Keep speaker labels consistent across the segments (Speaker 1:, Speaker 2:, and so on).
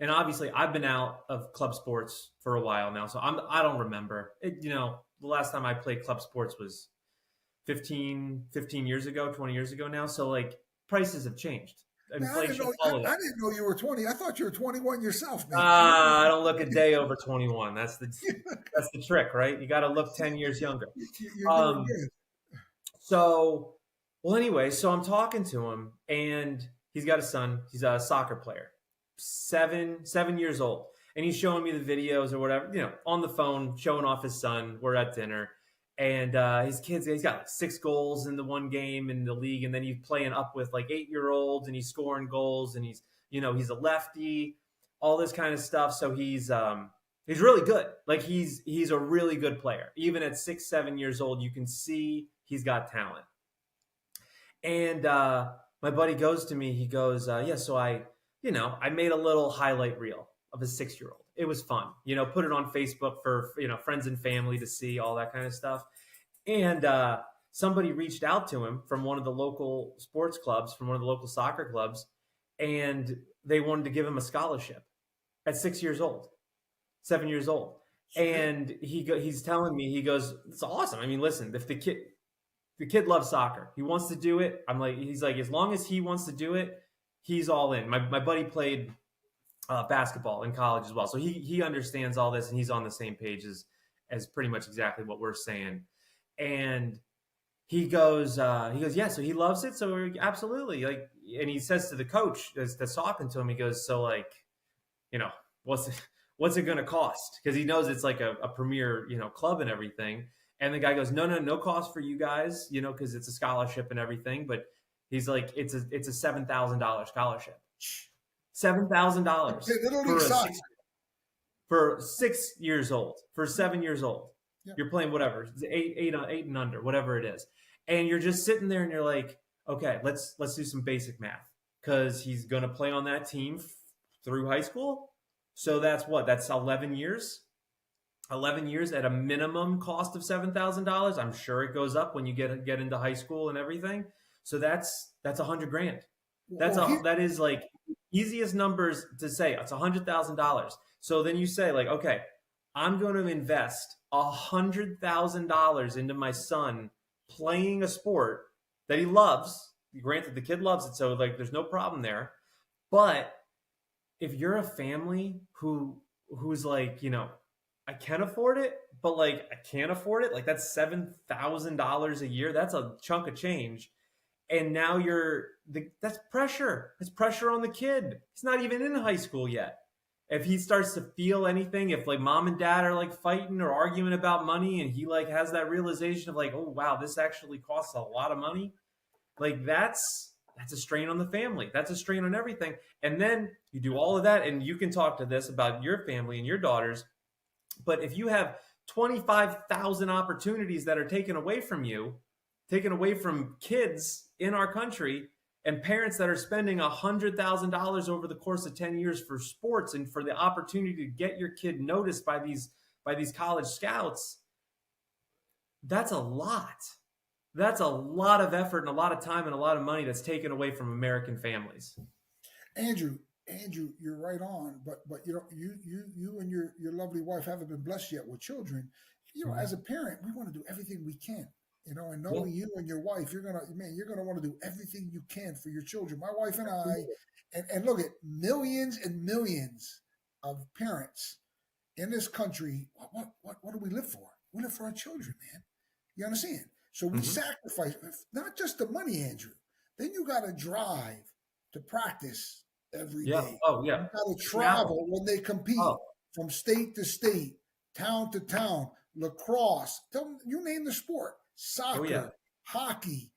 Speaker 1: And obviously, I've been out of club sports for a while now, so I don't remember it. The last time I played club sports was 15 years ago, 20 years ago now. So like prices have changed.
Speaker 2: Man, I didn't
Speaker 1: Inflation,
Speaker 2: know.
Speaker 1: all of
Speaker 2: I
Speaker 1: that.
Speaker 2: didn't know you were 20. I thought you were 21 yourself, man.
Speaker 1: I don't look a day over 21. That's the trick, right? You got to look 10 years younger.
Speaker 2: You're doing
Speaker 1: Um,
Speaker 2: good.
Speaker 1: so, well, anyway, so I'm talking to him, and he's got a son. He's a soccer player, 7 years old, and he's showing me the videos or whatever, on the phone, showing off his son. We're at dinner, and his kids. He's got like 6 goals in the one game in the league, and then he's playing up with like 8-year-olds, and he's scoring goals, and he's a lefty, all this kind of stuff. So he's really good. Like he's a really good player. Even at 6, 7 years old, you can see he's got talent. And my buddy goes to me. He goes, "Yeah, so I made a little highlight reel of a 6-year-old. It was fun, put it on Facebook for friends and family to see, all that kind of stuff." And somebody reached out to him from one of the local sports clubs, from one of the local soccer clubs, and they wanted to give him a scholarship at 6 years old, 7 years old. And he's telling me, he goes, "It's awesome. I mean, listen, if the kid loves soccer. He wants to do it." He's like, as long as he wants to do it, he's all in. My buddy played basketball in college as well, so he understands all this, and he's on the same page as pretty much exactly what we're saying. And he goes, yeah. So he loves it. So absolutely, like, and he says to the coach that's talking to him, he goes, "So like, what's it going to cost?" Because he knows it's like a premier club and everything. And the guy goes, no cost for you guys, because it's a scholarship and everything. But he's like, it's a $7,000 scholarship, $7,000
Speaker 2: Little
Speaker 1: for
Speaker 2: league soccer.
Speaker 1: for 6 years old, for 7 years old.
Speaker 2: Yeah.
Speaker 1: You're playing whatever, eight and under, whatever it is, and you're just sitting there and you're like, okay, let's do some basic math, because he's gonna play on that team through high school. So that's 11 years. 11 years at a minimum cost of $7,000. I'm sure it goes up when you get into high school and everything. So that's $100,000. That is like easiest numbers to say. It's $100,000. So then you say like, okay, I'm going to invest $100,000 into my son playing a sport that he loves. Granted, the kid loves it, so like there's no problem there. But if you're a family who's like, I can afford it, but like I can't afford it. Like that's $7,000 a year. That's a chunk of change. And now that's pressure. It's pressure on the kid. He's not even in high school yet. If he starts to feel anything, if like mom and dad are like fighting or arguing about money, and he like has that realization of like, oh wow, this actually costs a lot of money. Like that's a strain on the family. That's a strain on everything. And then you do all of that, and you can talk to this about your family and your daughters. But if you have 25,000 opportunities that are taken away from you, taken away from kids in our country, and parents that are spending $100,000 over the course of 10 years for sports and for the opportunity to get your kid noticed by these college scouts, that's a lot. That's a lot of effort and a lot of time and a lot of money that's taken away from American families.
Speaker 2: Andrew, you're right on. But you and your lovely wife haven't been blessed yet with children. As a parent, we want to do everything we can. And knowing you and your wife, you're gonna want to do everything you can for your children. My wife and I, and look at millions and millions of parents in this country. What do we live for? We live for our children, man. You understand? So we sacrifice not just the money, Andrew. Then you got to drive to practice every day.
Speaker 1: Oh yeah.
Speaker 2: You got to travel when they compete from state to state, town to town. Lacrosse, you name the sport. Soccer, hockey,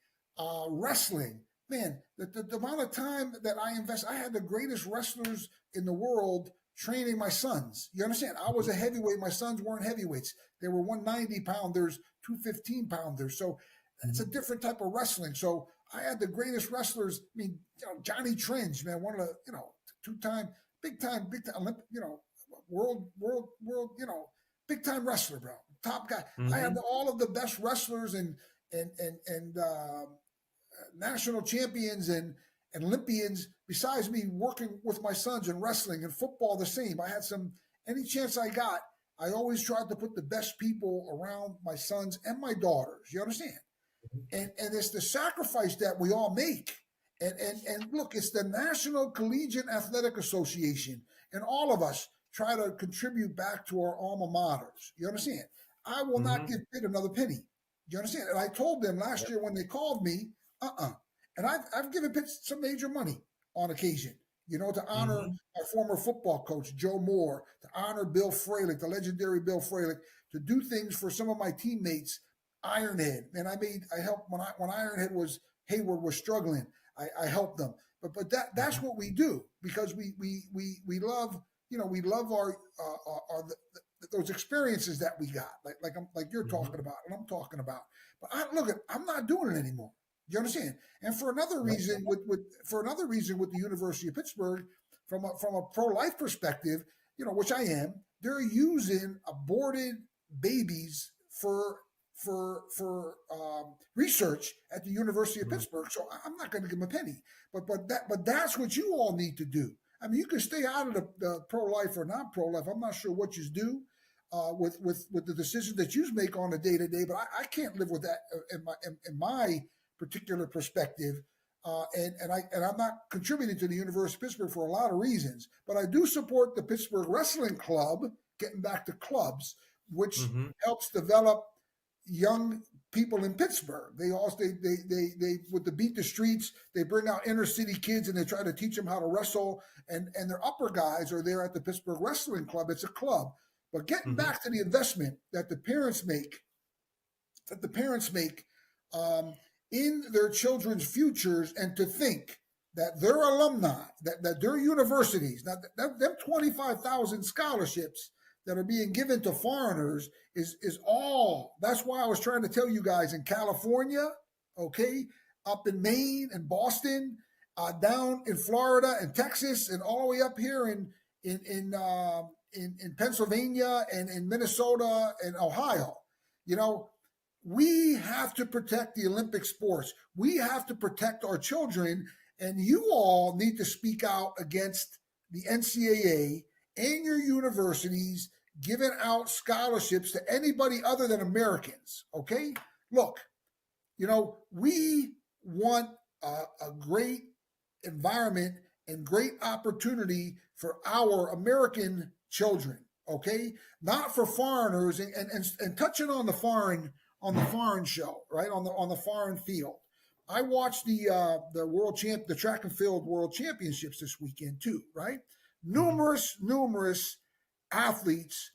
Speaker 2: wrestling. Man, the amount of time that I invest, I had the greatest wrestlers in the world training my sons. You understand? I was a heavyweight. My sons weren't heavyweights. They were 190-pounders, 215-pounders. So it's a different type of wrestling. So I had the greatest wrestlers. I mean, Johnny Tringe, man, one of the, two-time, big time, world, big time wrestler, bro. Top guy. I had all of the best wrestlers and national champions and and Olympians, besides me working with my sons in wrestling and football, the same. I had any chance I got, I always tried to put the best people around my sons and my daughters. You understand? And it's the sacrifice that we all make. And look, it's the National Collegiate Athletic Association, and all of us try to contribute back to our alma maters. You understand? I will not give Pitt another penny. You understand? And I told them last year when they called me, and I've given Pitt some major money on occasion, to honor my former football coach, Joe Moore, to honor Bill Fralick, the legendary Bill Fralick, to do things for some of my teammates. Ironhead, and I helped when Hayward was struggling. I helped them, but that's what we do, because we love we love our those experiences that we got, like you're talking about and I'm talking about. But I'm not doing it anymore. You understand? And for another reason, with the University of Pittsburgh, from a pro-life perspective, which I am, they're using aborted babies for research at the University of Pittsburgh. So I'm not going to give them a penny. But that's what you all need to do. I mean, you can stay out of the pro-life or not pro-life. I'm not sure what you do with the decisions that you make on a day-to-day, but I can't live with that in my particular perspective. And I'm not contributing to the University of Pittsburgh for a lot of reasons, but I do support the Pittsburgh Wrestling Club, getting back to clubs, which helps develop young people in Pittsburgh. They with the Beat the Streets, they bring out inner city kids and they try to teach them how to wrestle. And their upper guys are there at the Pittsburgh Wrestling Club. It's a club. But getting back to the investment that the parents make, in their children's futures, and to think that their alumni, that their universities, them 25,000 scholarships that are being given to foreigners is all. That's why I was trying to tell you guys, in California, okay, up in Maine and Boston, down in Florida and Texas, and all the way up here in Pennsylvania and in Minnesota and Ohio. We have to protect the Olympic sports. We have to protect our children, and you all need to speak out against the NCAA and your universities giving out scholarships to anybody other than Americans, okay? Look, we want a great environment and great opportunity for our American children, okay? Not for foreigners, and touching on the foreign show, right? On the foreign field. I watched the track and field world championships this weekend too, right? Numerous athletes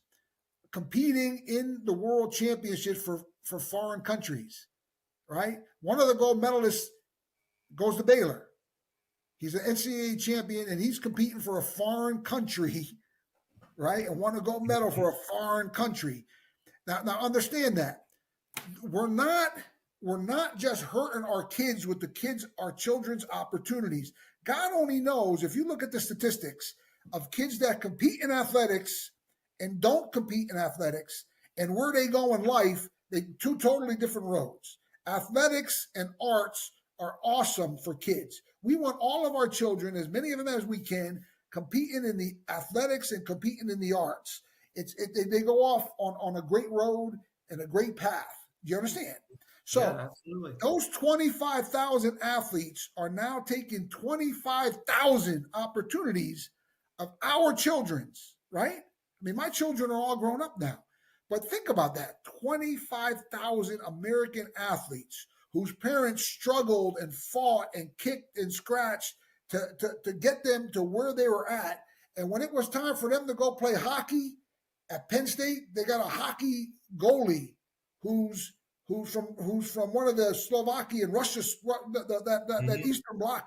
Speaker 2: competing in the world championships for foreign countries, right? One of the gold medalists goes to Baylor. He's an NCAA champion, and he's competing for a foreign country, right? And won a gold medal for a foreign country. Now understand that. We're not just hurting our kids with our children's opportunities. God only knows, if you look at the statistics of kids that compete in athletics and don't compete in athletics, and where they go in life, they two totally different roads. Athletics and arts are awesome for kids. We want all of our children, as many of them as we can, competing in the athletics and competing in the arts. They go off on a great road and a great path. Do you understand? So
Speaker 1: yeah,
Speaker 2: those 25,000 athletes are now taking 25,000 opportunities of our children's, right? I mean, my children are all grown up now. But think about that. 25,000 American athletes whose parents struggled and fought and kicked and scratched to get them to where they were at. And when it was time for them to go play hockey at Penn State, they got a hockey goalie who's from one of the Slovakia and Russia, that Eastern Bloc